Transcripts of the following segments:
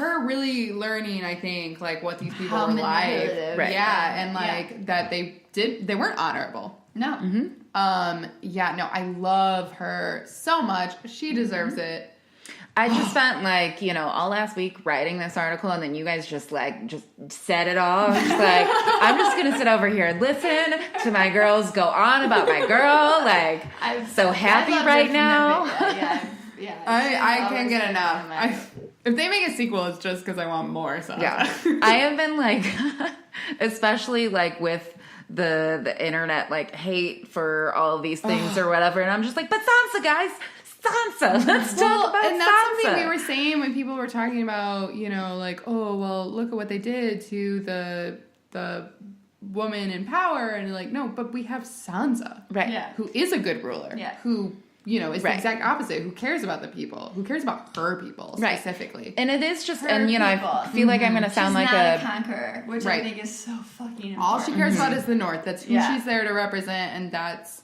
her really learning, I think, like what these people were like. Right. Yeah, and like that they weren't honorable. No. Mm-hmm. Yeah, no, I love her so much. She deserves it. I just spent like, all last week writing this article, and then you guys just said it all. Just like, I'm just going to sit over here and listen to my girls go on about my girl. Like, I'm so happy right now. Yeah. I can't get enough. If they make a sequel, it's just because I want more. So yeah, I have been like, especially like with the internet, like hate for all of these things or whatever. And I'm just like, but Sansa, guys. Sansa. Let's talk about and Sansa. that's something we were saying when people were talking about, like, oh, well, look at what they did to the woman in power, and like, no, but we have Sansa, right? Yeah. Who is a good ruler, who is the exact opposite, who cares about the people, who cares about her people specifically, right. And it is just, her and people. I feel like I'm going to sound she's like not a conqueror, which right. I think is so fucking important. All she cares about is the North. That's who she's there to represent, and that's.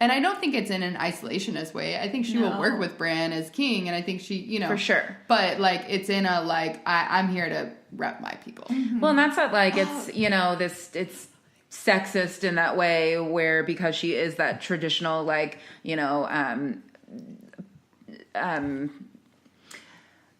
And I don't think it's in an isolationist way. I think she will work with Bran as king, and I think she, for sure. But like, it's in a like, I'm here to rep my people. Mm-hmm. Well, and that's not like it's it's sexist in that way, where because she is that traditional like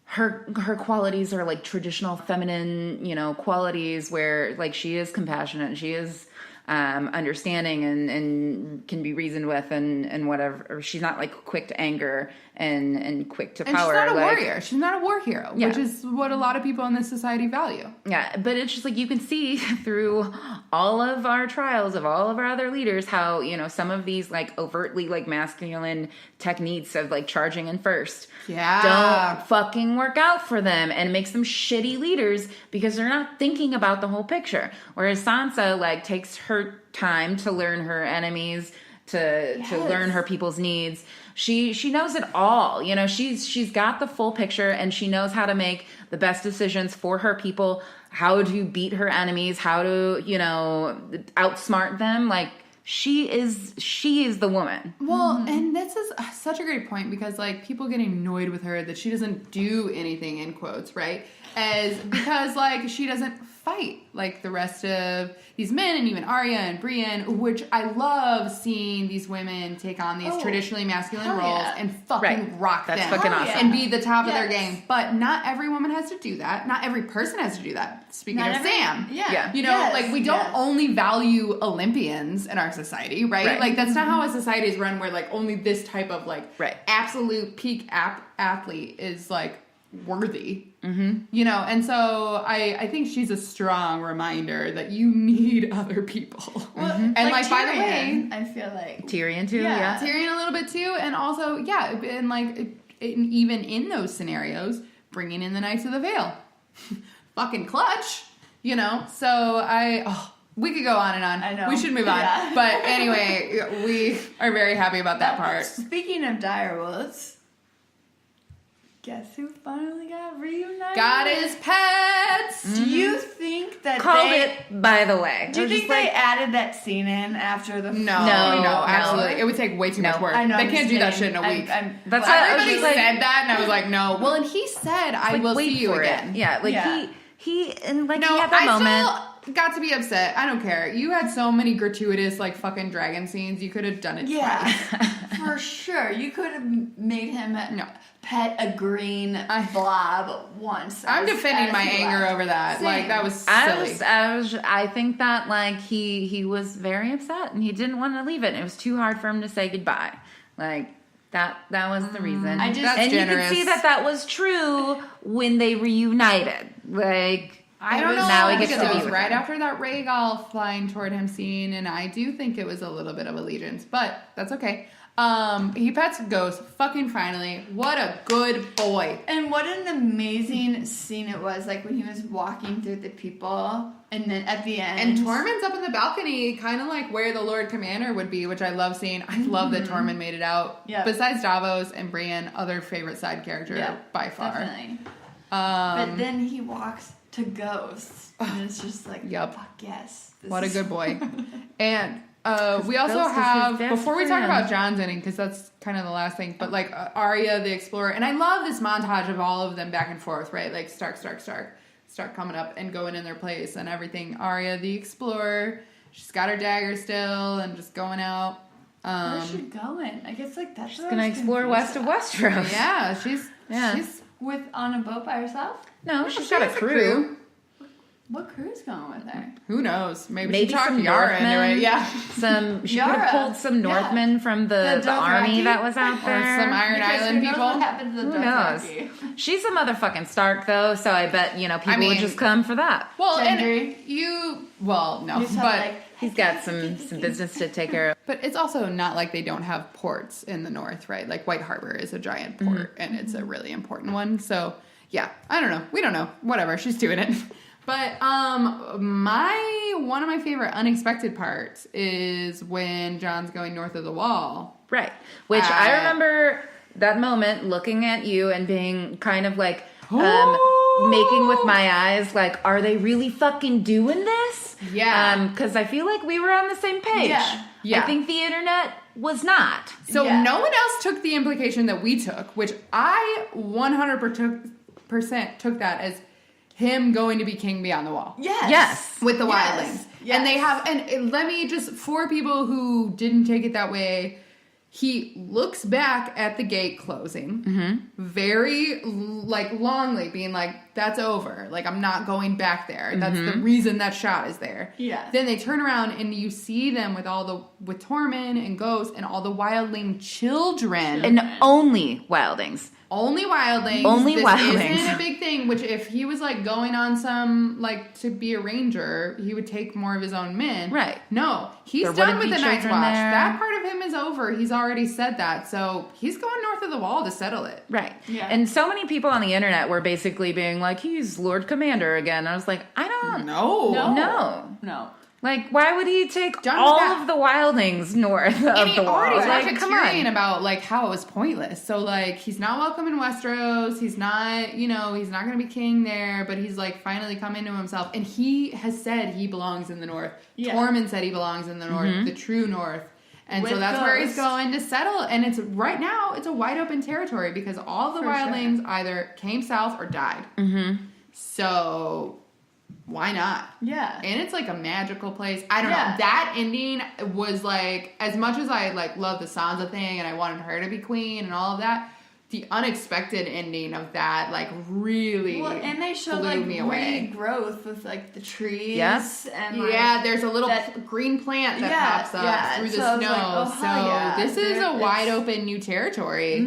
her qualities are like traditional feminine qualities, where like she is compassionate and she is understanding and can be reasoned with and whatever. Or she's not like quick to anger and quick to power. And she's not a warrior. She's not a war hero, which is what a lot of people in this society value. Yeah, but it's just like you can see through all of our trials of all of our other leaders how, some of these like overtly like masculine techniques of like charging in first don't fucking work out for them, and makes them shitty leaders because they're not thinking about the whole picture. Whereas Sansa like takes her time to learn her enemies, to learn her people's needs. She knows it all. She's got the full picture, and she knows how to make the best decisions for her people, how to beat her enemies, how to, outsmart them. Like she is the woman. Well, and this is such a great point, because like people get annoyed with her that she doesn't do anything, in quotes, right? Because like she doesn't fight like the rest of these men, and even Arya and Brienne, which I love seeing these women take on these traditionally masculine roles and fucking rock them. That's fucking awesome. And be the top of their game. But not every woman has to do that. Not every person has to do that. Speaking of Sam. Yeah. Like we don't only value Olympians in our society, right? Like that's not how a society is run, where like only this type of like absolute peak athlete is like worthy. And so I think she's a strong reminder that you need other people. Well, and like Tyrion, by the way, I feel like Tyrion too, Tyrion a little bit too, and also and like even in those scenarios, bringing in the Knights of the Vale, fucking clutch, So we could go on and on. I know. We should move on, but anyway, we are very happy about that part. Speaking of direwolves, guess who finally got reunited? Got his pets. Do you think that called it, by the way? Do you think they added that scene in after the? No, absolutely. It would take way too much work. I know, they can't do that shit in a week. That's everybody said that, and I was like, no. Well, and he said, "I will see you again." Yeah, he and like he had that moment. Still got to be upset. I don't care. You had so many gratuitous like fucking dragon scenes. You could have done it twice. For sure. You could have made him pet a green blob once. I'm defending my anger over that. Same. Like that was silly. I think that like he was very upset, and he didn't want to leave it. And it was too hard for him to say goodbye. Like that was the reason. That's and generous. You could see that was true when they reunited. Like. I don't know. Now he gets to be be with right him. after that Rhaegal flying toward him scene, and I do think it was a little bit of allegiance, but that's okay. He pets Ghost fucking finally. What a good boy. And what an amazing scene it was, like when he was walking through the people, and then at the end. And Tormund's up in the balcony, kind of like where the Lord Commander would be, which I love seeing. I love that Tormund made it out. Yeah. Besides Davos and Brienne, other favorite side character by far. Definitely. But then he walks to Ghosts, and it's just like, fuck yes. What a good boy. And We also Ghost is have, his best before we talk friend. about John's ending, because that's kind of the last thing, but like Arya the Explorer, and I love this montage of all of them back and forth, right? Like Stark coming up and going in their place and everything. Arya the Explorer, she's got her dagger still and just going out. Where's she going? I guess like that's She's gonna explore west of Westeros. Yeah, she's with on a boat by herself. No, she's got a crew. What crew's going with her? Who knows? Maybe she Maybe talked some Yara into Northmen. it. Yeah. She could Yara. have pulled some Northmen from the army Dothraki? that was out there. Or some Iron Because Island who knows people. what happened to the Who knows? Dothraki? She's a motherfucking Stark, though, so I bet, people mean- would just come for that. Well, Gendry. and no, You said, but like, He's got some business to take care of. but it's also not like they don't have ports in the north, right? Like White Harbor is a giant port, and it's a really important one. So yeah, I don't know. We don't know. Whatever. She's doing it. But one of my favorite unexpected parts is when John's going north of the wall. Right. Which I remember that moment looking at you and being kind of like making with my eyes, like, are they really fucking doing this? Yeah. Because I feel like we were on the same page. Yeah. I think the internet was not. So Yeah. no one else took the implication that we took, which I 100% took that as him going to be king beyond the wall. Yes. With the Yes. wildlings. Yes. And they have, and let me just, for people who didn't take it that way, he looks back at the gate closing, very, like, longly, being like, that's over. Like, I'm not going back there. That's the reason that shot is there. Yeah. Then they turn around and you see them with with Tormund and Ghost and all the wildling children. And only wildings. Only wildlings. Only this wildlings. isn't a big thing, which if he was, like, going on some, like, to be a ranger, he would take more of his own men. Right. No. He's There done wouldn't with be the Night's children Watch. there. That part of him is over. He's already said that. So he's going north of the wall to settle it. Right. Yeah. And so many people on the internet were basically being like, he's Lord Commander again. I was like, I don't No. No. Like, why would he take Done with all that. of the wildlings north And of he the wall? already Like, talked to come Tyrion on. about, like, how it was pointless. So, like, he's not welcome in Westeros. He's not, he's not going to be king there. But he's, like, finally come into himself. And he has said he belongs in the north. Yeah. Tormund said he belongs in the north, the true north. And so With that's where he's Ghost. going to settle. And it's right now, it's a wide open territory because all the For wildlings either came south or died. So why not? Yeah. And it's like a magical place. I don't know. Yeah. That ending was like, as much as I like love the Sansa thing and I wanted her to be queen and all of that, the unexpected ending of that like really Well, and they showed blew like me away. regrowth with like the trees. Yes. And like, Yeah, there's a little that- green plant that Yeah, pops up yeah. through the So I was snow. like, oh, so hell yeah. this is a It's- wide open new territory.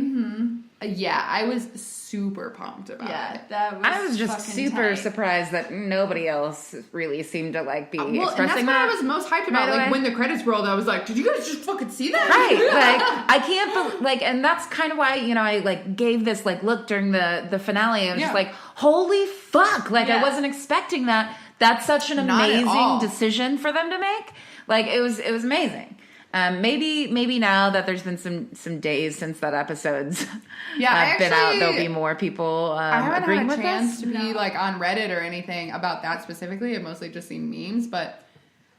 Yeah, I was super pumped about Yeah, it. that was. I was just fucking super tight. surprised that nobody else really seemed to like be Well, and that's expressing what that. I was most hyped about. right Like away. when the credits rolled, I was like, "Did you guys just fucking see that?" Right, like I can't like, and that's kind of why I like gave this like look during the finale. I was just Yeah. like, holy fuck! Like I Yeah. wasn't expecting that. That's such an Not at all. amazing decision for them to make. Like it was amazing. Maybe now that there's been some days since that episode's Yeah, I been out, actually- there'll be more people I haven't agreeing had a with chance us. to be No. like on Reddit or anything about that specifically. I've mostly just seen memes, but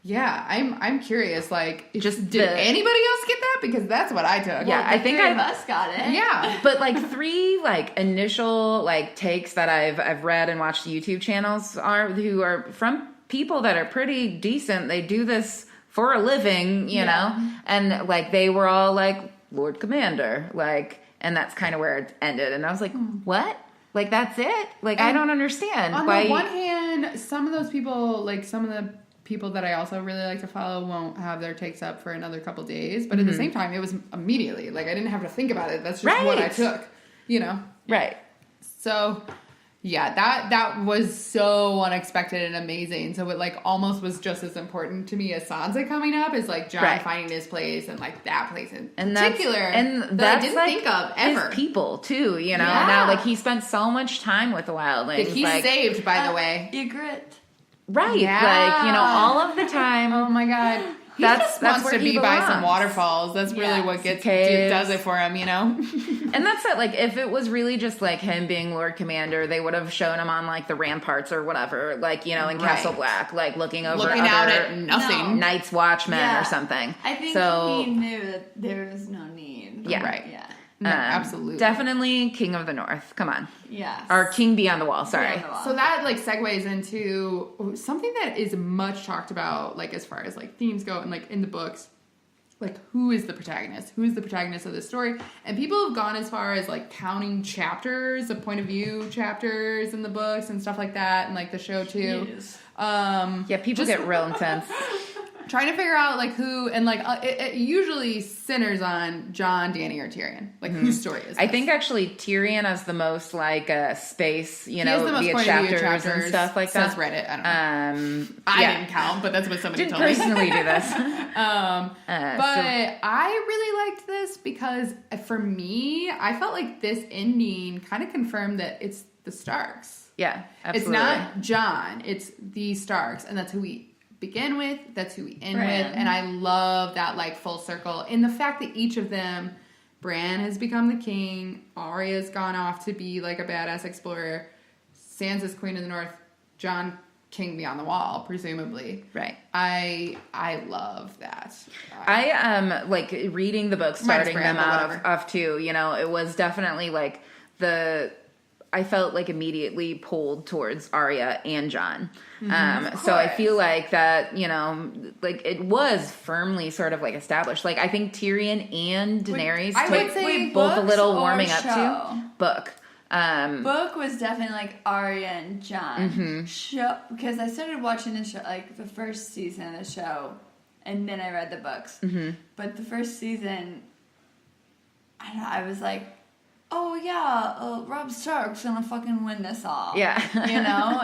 yeah, I'm curious. Like, Just did the- anybody else get that? Because that's what I took. Yeah, I think Three of I've us got it. Yeah. but like three like initial like takes that I've read and watched YouTube channels who are from people that are pretty decent. They do this for a living, you know, and like they were all like Lord Commander, like, and that's kind of where it ended. And I was like, what? Like that's it? Like I And don't understand On why. the one hand, some of those people, like some of the people that I also really like to follow, won't have their takes up for another couple days. But at the same time, it was immediately. Like I didn't have to think about it. That's just what I Right. took. You know. Right. So, yeah, that was so unexpected and amazing. So it like almost was just as important to me as Sansa coming up as like Jon Right. finding his place and like that place in And particular that's that I didn't like think of his ever. people too, you know. Yeah. Now like he spent so much time with the wildlings. That he like, saved, by the way. Ygritte. right. Yeah. Like, all of the time. Oh my god. That's wants where to he be by some belongs. waterfalls. That's really what does it for him, you know? And that's it. Like, if it was really just like him being Lord Commander, they would have shown him on like the ramparts or whatever, like, you know, in Castle Black, like looking out at nothing, Night's Watchmen or something. I think he knew that there was no need. Yeah, right. Yeah. No, absolutely. Definitely King of the North. Come on. Yes. Or King Beyond the Wall, sorry. So that like segues into something that is much talked about, like as far as like themes go and like in the books, like who is the protagonist? Who is the protagonist of this story? And people have gone as far as like counting chapters, the point of view chapters in the books and stuff like that, and like the show too. Yeah, people get real intense. Trying to figure out like who, and like it usually centers on Jon, Dany, or Tyrion. Like whose story is this? I think actually Tyrion has the most like space, you know, via chapters and stuff like that. Says Reddit. I don't know. I didn't count, but that's what somebody Didn't told me. personally do this. But I really liked this because for me, I felt like this ending kind of confirmed that it's the Starks. Yeah, absolutely. It's not Jon, it's the Starks, and that's who we begin with, that's who we end with, and I love that like full circle in the fact that each of them, Bran has become the king, Arya's gone off to be like a badass explorer, Sansa's Queen of the North, Jon King Beyond the Wall, presumably. Right. I love that. I like reading the book, starting them off too, you know, it was definitely like I felt like immediately pulled towards Arya and Jon. So I feel like that, you know, like it was firmly sort of like established. Like I think Tyrion and Daenerys take both a little warming up to. Book. Book was definitely like Arya and Jon. Show, because I started watching the show, like the first season of the show, and then I read the books. But the first season, I was like, oh yeah, Robb Stark's gonna fucking win this all. Yeah. You know?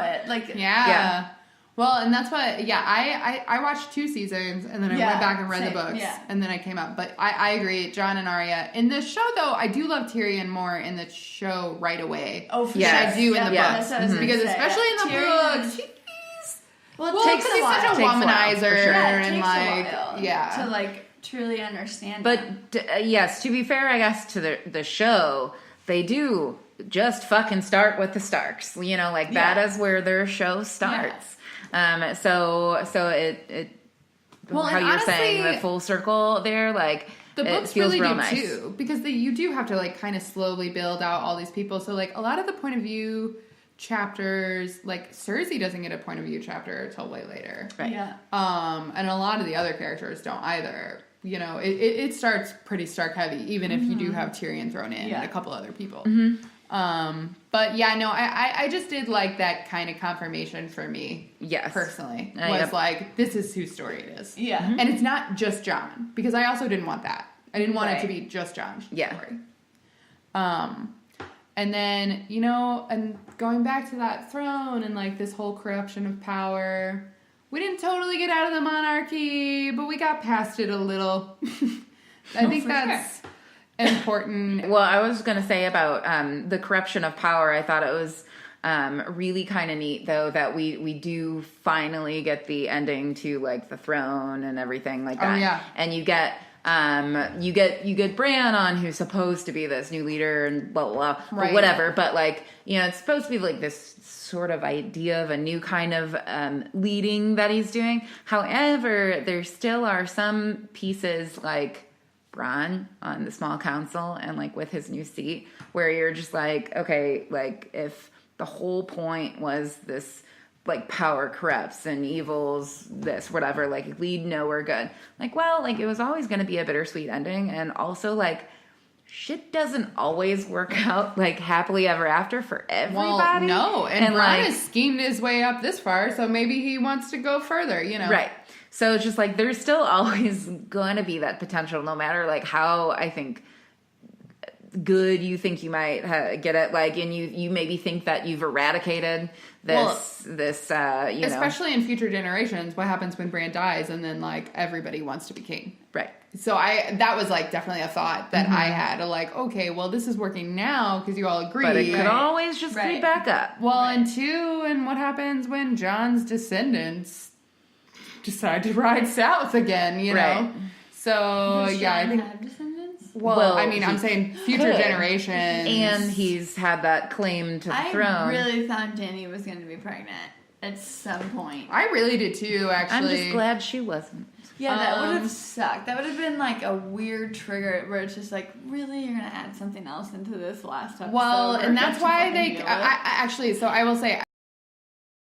Yeah. Well, and that's what, I watched 2 seasons, and then I went back and read the books, and then I came up. But I agree, Jon and Arya. In the show, though, I do love Tyrion more in the show right away than I do in the books. Because especially in the books, because he's such a womanizer, and like, to like truly understand. But yes, to be fair, I guess to the show, they do just fucking start with the Starks. You know, like that is where their show starts. So it well, how you're honestly, saying the full circle there, like the books it feels really real do nice. too, because you do have to like kind of slowly build out all these people. So like a lot of the point of view chapters, like Cersei doesn't get a point of view chapter until way later, right? Yeah. And a lot of the other characters don't either. You know, it starts pretty Stark heavy, even if you do have Tyrion thrown in and a couple other people. But yeah, no, I just did like that kind of confirmation for me. Yes. Personally. Was like, this is whose story it is. Yeah. And it's not just Jon, because I also didn't want that. I didn't want it to be just Jon's story. And then, you know, and going back to that throne and like this whole corruption of power, we didn't totally get out of the monarchy, but we got past it a little. I think that's important. Well, I was going to say about the corruption of power. I thought it was really kind of neat, though, that we do finally get the ending to like the throne and everything like that. Oh, yeah. And you get Bran on, who's supposed to be this new leader and blah blah blah, right. whatever. But like, you know, it's supposed to be like this sort of idea of a new kind of leading that he's doing. However, there still are some pieces like Bran on the small council and like with his new seat where you're just like, okay, like if the whole point was this like power corrupts and evil's this whatever, like lead nowhere good, like, well, like it was always going to be a bittersweet ending. And also like shit doesn't always work out like happily ever after for everybody. Well, no, and Bran has schemed his way up this far, so maybe he wants to go further, you know. Right. So it's just like there's still always going to be that potential, no matter like how I think good you think you might get it, like, and you maybe think that you've eradicated this you know, especially in future generations. What happens when Bran dies and then like everybody wants to be king, right? So that was like definitely a thought that I had, like, okay, well this is working now because you all agree, but it could always just creep back up. Well, and what happens when Jon's descendants decide to ride south again, you know? Right. So, Does yeah, I Sean think... have descendants? Well, I mean, I'm saying future generations. And he's had that claim to the throne. I really thought Dany was going to be pregnant at some point. I really did too, actually. I'm just glad she wasn't. Yeah, that would have sucked. That would have been like a weird trigger where it's just like, really, you're going to add something else into this last episode? Well, and that's why they... actually, so I will say...